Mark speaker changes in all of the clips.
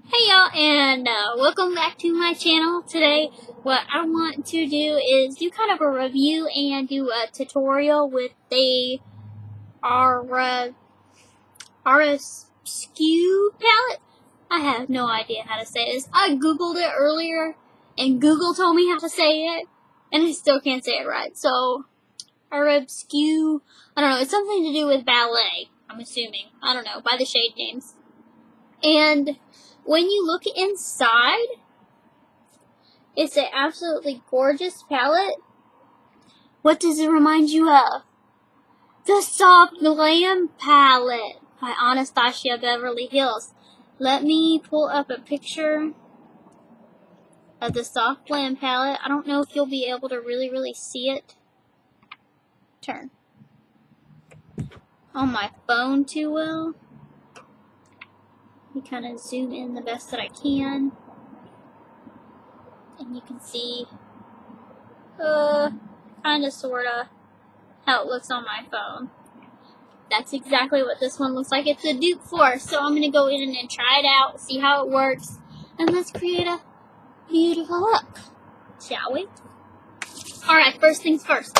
Speaker 1: Hey y'all, and welcome back to my channel. Today, what I want to do is do kind of a review and do a tutorial with the Arabesque palette. I have no idea how to say this. I googled it earlier, and Google told me how to say it, and I still can't say it right. So, Arabesque, I don't know, it's something to do with ballet, I'm assuming. I don't know, by the shade names. And when you look inside, it's an absolutely gorgeous palette. What does it remind you of? The Soft Glam palette by Anastasia Beverly Hills. Let me pull up a picture of the Soft Glam palette. I don't know if you'll be able to really see it. Turn. On my phone too well. You kind of zoom in the best that I can. And you can see, kind of, sort of, how it looks on my phone. That's exactly what this one looks like. It's a dupe for, so I'm going to go in and try it out, see how it works, and let's create a beautiful look, shall we? Alright, first things first.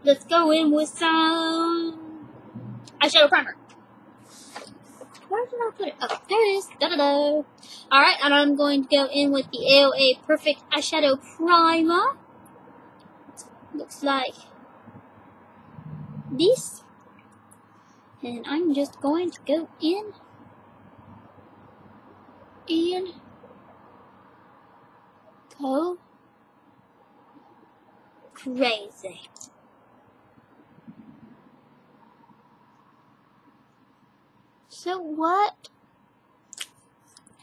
Speaker 1: Let's go in with some eyeshadow primer. Where did I put it? Oh, there it is. Da-da-da. Alright, and I'm going to go in with the AOA Perfect Eyeshadow Primer. Looks like this. And I'm just going to go in and go crazy. So what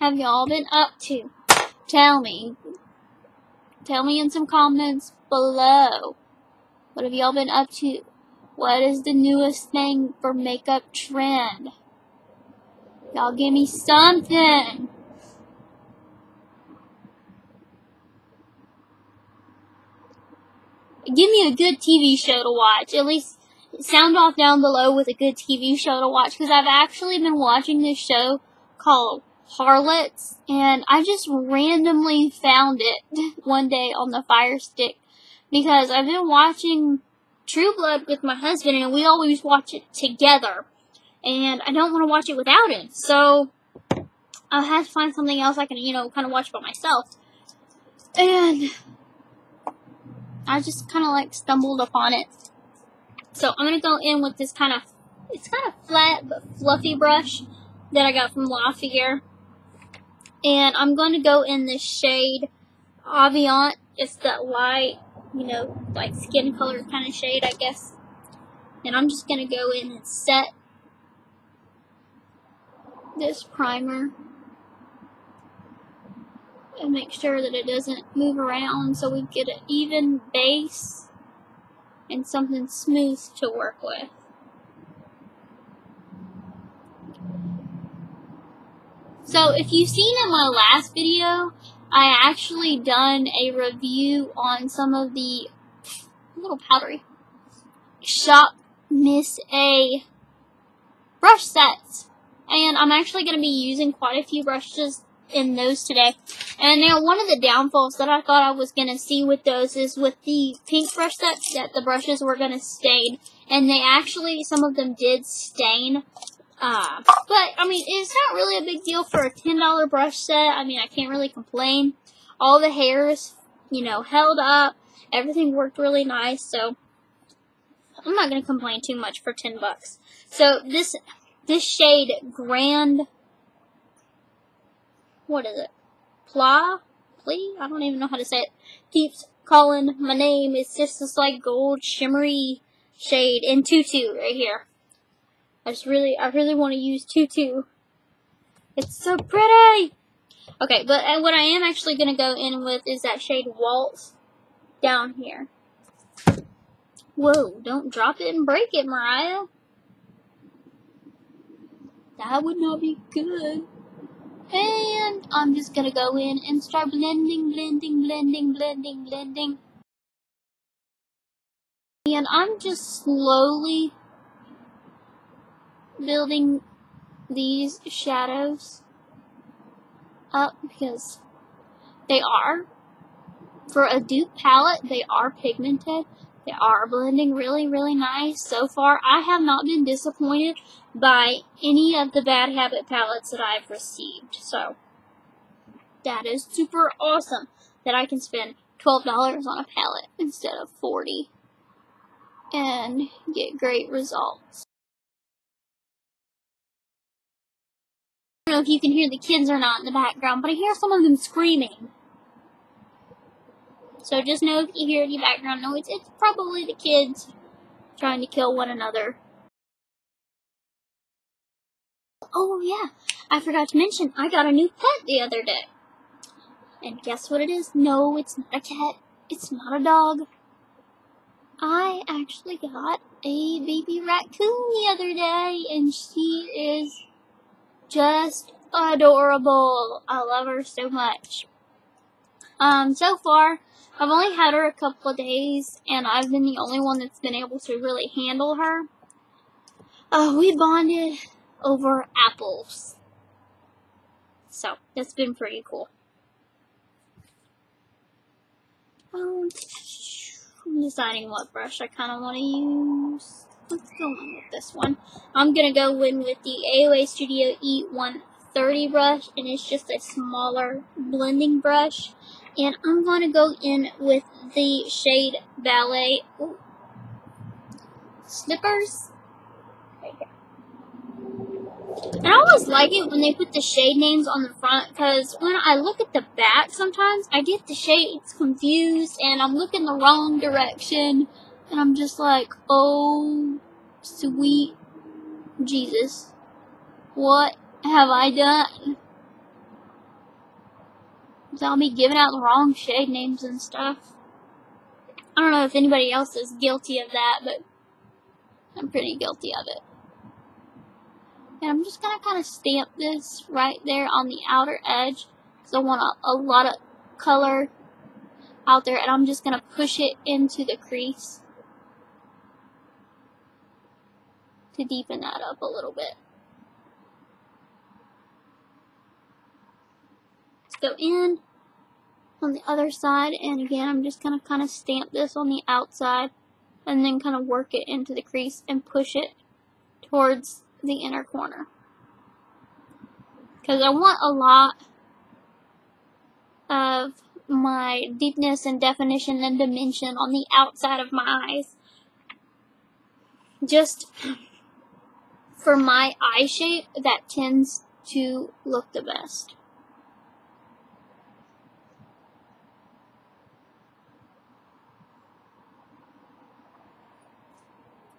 Speaker 1: have y'all been up to? Tell me. Tell me in some comments below. What have y'all been up to? What is the newest thing for makeup trend? Y'all give me something. Give me a good TV show to watch. At least sound off down below with a good TV show to watch. Because I've actually been watching this show called Harlots. And I just randomly found it one day on the Fire Stick. Because I've been watching True Blood with my husband, and we always watch it together. And I don't want to watch it without him. So, I had to find something else I can, kind of watch by myself. And I just kind of, stumbled upon it. So, I'm going to go in with this it's kind of flat but fluffy brush that I got from Lafayette. And I'm going to go in this shade Aviant. It's that light, like skin color kind of shade, I guess. And I'm just going to go in and set this primer and make sure that it doesn't move around so we get an even base and something smooth to work with. So if you've seen in my last video, I actually done a review on some of the little powdery Shop Miss A brush sets. And I'm actually going to be using quite a few brushes in those today. And now one of the downfalls that I thought I was going to see with those is with the pink brush sets that the brushes were going to stain. And they actually, some of them did stain. But, I mean, it's not really a big deal for a $10 brush set. I mean, I can't really complain. All the hairs, held up. Everything worked really nice, so I'm not going to complain too much for $10. So, this shade, Grand, what is it? Plea? I don't even know how to say it. Keeps calling my name. It's just this, gold shimmery shade in Tutu right here. I really want to use Tutu. It's so pretty! Okay, but what I am actually going to go in with is that shade Waltz down here. Whoa, don't drop it and break it, Mariah. That would not be good. And I'm just going to go in and start blending. And I'm just slowly building these shadows up because they are, for a dupe palette, they are pigmented. They are blending really, really nice. So far, I have not been disappointed by any of the Bad Habit palettes that I've received. So, that is super awesome that I can spend $12 on a palette instead of $40 and get great results. I don't know if you can hear the kids or not in the background, but I hear some of them screaming. So just know if you hear any background noise, it's probably the kids trying to kill one another. Oh yeah, I forgot to mention, I got a new pet the other day. And guess what it is? No, it's not a cat. It's not a dog. I actually got a baby raccoon the other day, and she is just adorable. I love her so much. So far, I've only had her a couple of days, and I've been the only one that's been able to really handle her. We bonded over apples. So, that's been pretty cool. I'm deciding what brush I kind of want to use. Let's go on with this one. I'm going to go in with the AOA Studio E130 brush, and it's just a smaller blending brush. And I'm going to go in with the shade Ballet Slippers. Right here. And I always like it when they put the shade names on the front, because when I look at the back sometimes, I get the shades confused, and I'm looking the wrong direction, and I'm just like, oh, sweet Jesus, what have I done? So I'll be giving out the wrong shade names and stuff. I don't know if anybody else is guilty of that, but I'm pretty guilty of it. And I'm just going to kind of stamp this right there on the outer edge, because I want a lot of color out there, and I'm just going to push it into the crease to deepen that up a little bit. Let's go in on the other side, and again, I'm just going to kind of stamp this on the outside, and then kind of work it into the crease and push it towards the inner corner. Because I want a lot of my deepness and definition and dimension on the outside of my eyes. Just for my eye shape, that tends to look the best.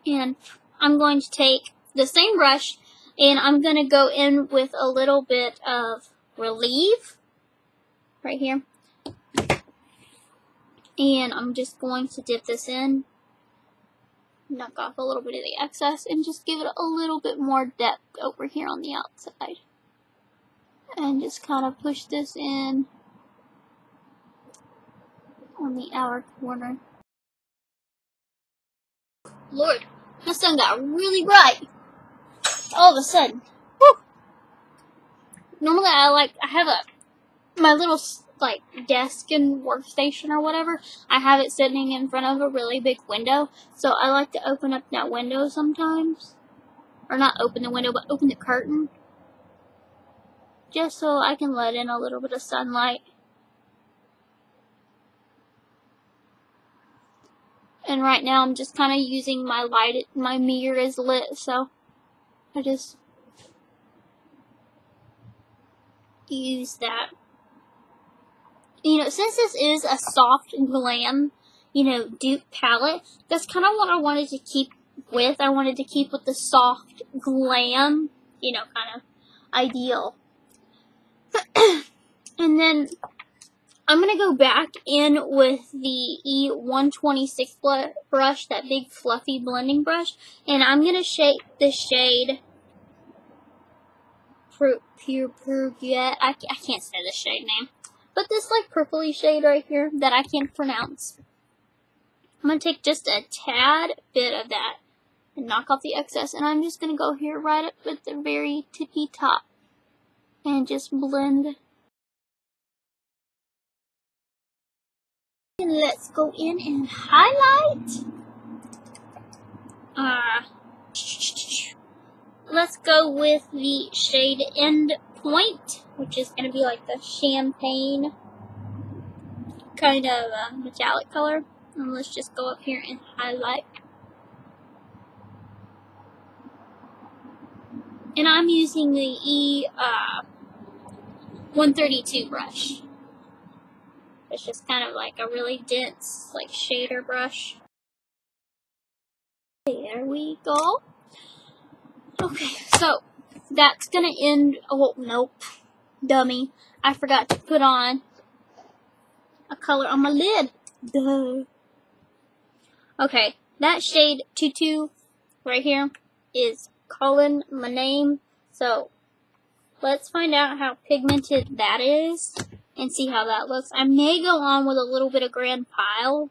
Speaker 1: And I'm going to take the same brush, and I'm going to go in with a little bit of Relieve right here. And I'm just going to dip this in, knock off a little bit of the excess, and just give it a little bit more depth over here on the outside. And just kind of push this in on the outer corner. Lord, my sun got really bright all of a sudden. Woo! Normally I have my little like desk and workstation or whatever. I have it sitting in front of a really big window, so I like to open up that window sometimes, or not open the window, but open the curtain, just so I can let in a little bit of sunlight. And right now I'm just kind of using my light. My mirror is lit, so I just use that. You know, since this is a soft glam, dupe palette, that's kind of what I wanted to keep with. I wanted to keep with the soft glam, kind of ideal. And then I'm going to go back in with the E126 brush, that big fluffy blending brush, and I'm going to shake the shade Pure, I can't say the shade name, but this like purpley shade right here that I can't pronounce. I'm going to take just a tad bit of that and knock off the excess, and I'm just going to go here right up at the very tippy top and just blend let's go in and highlight. Let's go with the shade End Point, which is going to be like the champagne kind of metallic color. And let's just go up here and highlight. And I'm using the E132 brush. It's just kind of like a really dense, like shader brush. There we go. Okay, so that's gonna end. Oh, nope. Dummy. I forgot to put on a color on my lid. Duh. Okay, that shade 22 right here is calling my name. So let's find out how pigmented that is and see how that looks. I may go on with a little bit of Grand Pile,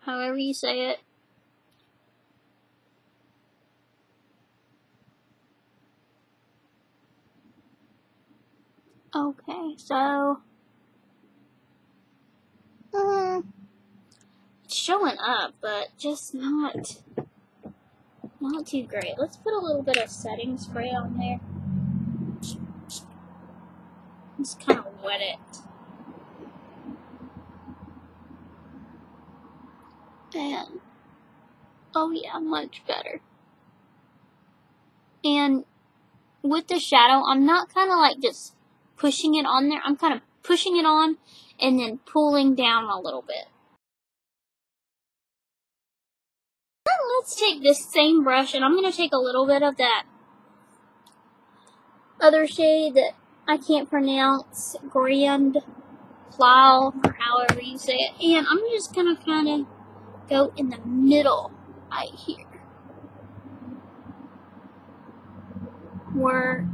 Speaker 1: however you say it. Okay, so it's showing up, but just not too great. Let's put a little bit of setting spray on there. Just kind of wet it. And, oh yeah, much better. And with the shadow, I'm not kind of like just pushing it on there. I'm kind of pushing it on and then pulling down a little bit. Let's take this same brush, and I'm going to take a little bit of that other shade that I can't pronounce, Grand Pile, or however you say it, and I'm just going to kind of go in the middle right here, where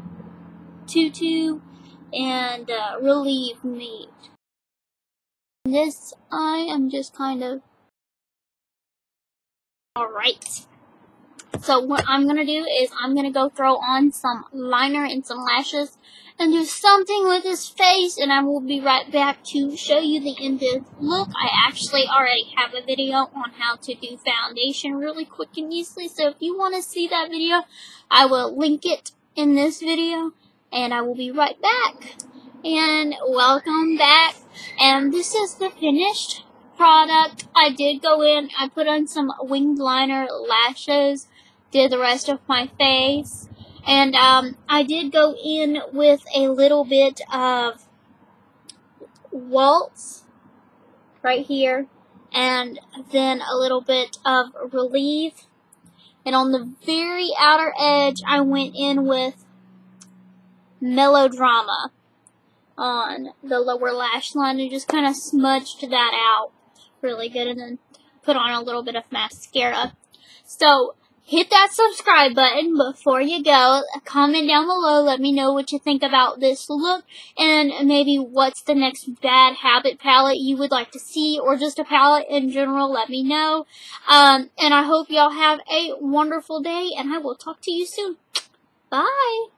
Speaker 1: Tutu and Relieve meet. This, I am just kind of, alright. So what I'm going to do is I'm going to go throw on some liner and some lashes and do something with his face, and I will be right back to show you the ended look. I actually already have a video on how to do foundation really quick and easily, so if you want to see that video, I will link it in this video, and I will be right back. And welcome back, and this is the finished product. I did go in, I put on some winged liner, lashes, did the rest of my face, and I did go in with a little bit of waltz right here, and then a little bit of Relieve, and on the very outer edge I went in with Melodrama on the lower lash line and just kind of smudged that out really good, and then put on a little bit of mascara. So hit that subscribe button before you go. Comment down below. Let me know what you think about this look, and maybe what's the next bad habit palette you would like to see, or just a palette in general. Let me know. And I hope y'all have a wonderful day, and I will talk to you soon. Bye.